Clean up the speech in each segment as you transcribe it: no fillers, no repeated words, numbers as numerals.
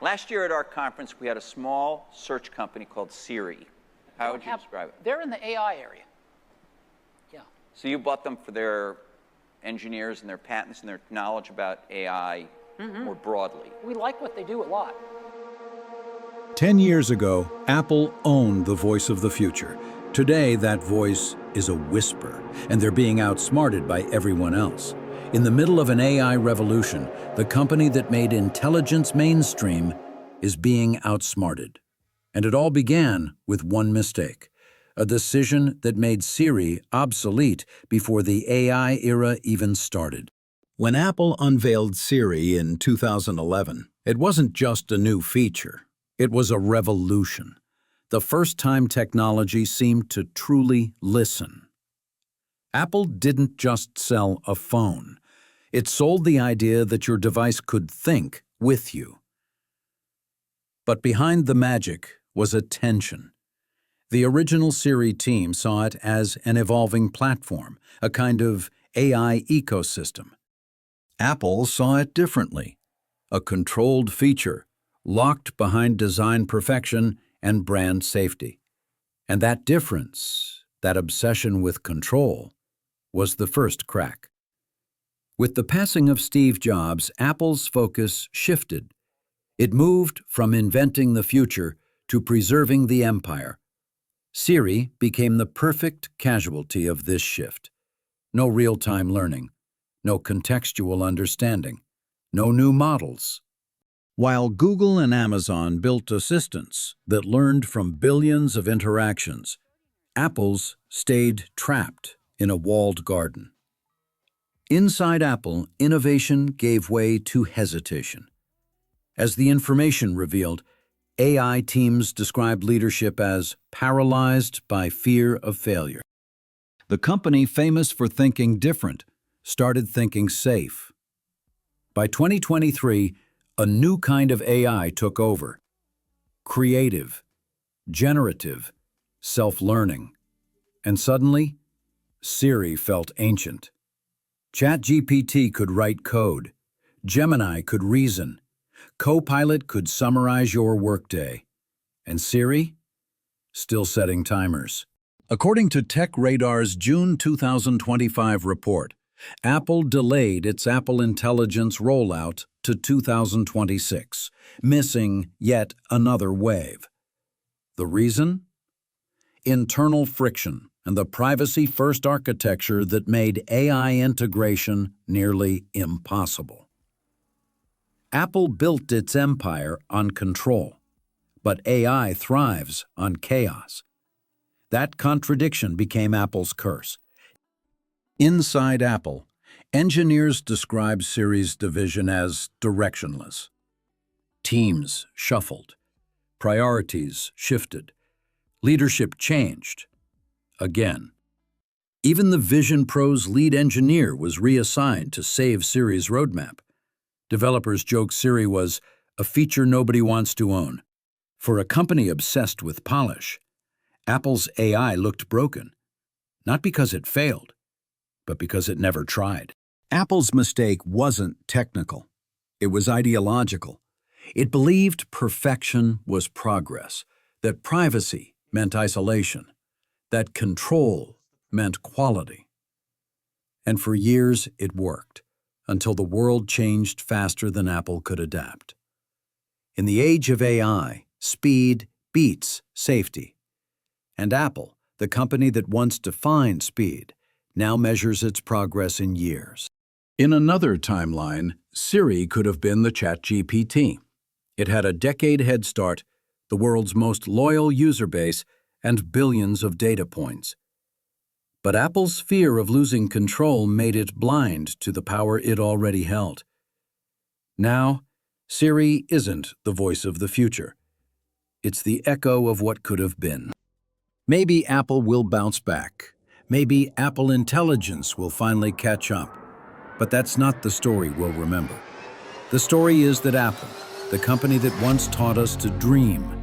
Last year at our conference, we had a small search company called Siri. How would you describe it? They're in the AI area. Yeah. So you bought them for their engineers and their patents and their knowledge about AI more broadly. We like what they do a lot. 10 years ago, Apple owned the voice of the future. Today, that voice is a whisper, and they're being outsmarted by everyone else. In the middle of an AI revolution, the company that made intelligence mainstream is being outsmarted. And it all began with one mistake, a decision that made Siri obsolete before the AI era even started. When Apple unveiled Siri in 2011, it wasn't just a new feature. It was a revolution. The first time technology seemed to truly listen. Apple didn't just sell a phone. It sold the idea that your device could think with you. But behind the magic was a tension. The original Siri team saw it as an evolving platform, a kind of AI ecosystem. Apple saw it differently, a controlled feature, locked behind design perfection and brand safety. And that difference, that obsession with control, was the first crack. With the passing of Steve Jobs, Apple's focus shifted. It moved from inventing the future to preserving the empire. Siri became the perfect casualty of this shift. No real-time learning, no contextual understanding, no new models. While Google and Amazon built assistants that learned from billions of interactions, Apple's stayed trapped in a walled garden. Inside Apple, innovation gave way to hesitation. As the information revealed, AI teams described leadership as paralyzed by fear of failure. The company, famous for thinking different, started thinking safe. By 2023, a new kind of AI took over. Creative, generative, self-learning. And suddenly, Siri felt ancient. ChatGPT could write code. Gemini could reason. Copilot could summarize your workday. And Siri? Still setting timers. According to Tech Radar's June 2025 report, Apple delayed its Apple Intelligence rollout to 2026, missing yet another wave. The reason? Internal friction and the privacy-first architecture that made AI integration nearly impossible. Apple built its empire on control, but AI thrives on chaos. That contradiction became Apple's curse. Inside Apple, engineers describe Siri's division as directionless. Teams shuffled. Priorities shifted. Leadership changed. Again. Even the Vision Pro's lead engineer was reassigned to save Siri's roadmap. Developers joked Siri was a feature nobody wants to own. For a company obsessed with polish, Apple's AI looked broken, not because it failed, but because it never tried. Apple's mistake wasn't technical. It was ideological. It believed perfection was progress, that privacy meant isolation, that control meant quality. And for years it worked, until the world changed faster than Apple could adapt. In the age of AI, speed beats safety. And Apple, the company that once defined speed, now measures its progress in years. In another timeline, Siri could have been the ChatGPT. It had a decade head start, the world's most loyal user base, and billions of data points. But Apple's fear of losing control made it blind to the power it already held. Now, Siri isn't the voice of the future. It's the echo of what could have been. Maybe Apple will bounce back. Maybe Apple Intelligence will finally catch up. But that's not the story we'll remember. The story is that Apple, the company that once taught us to dream,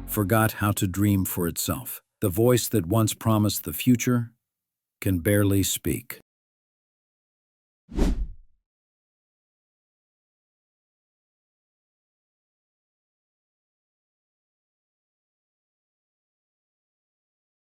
forgot how to dream for itself. The voice that once promised the future can barely speak.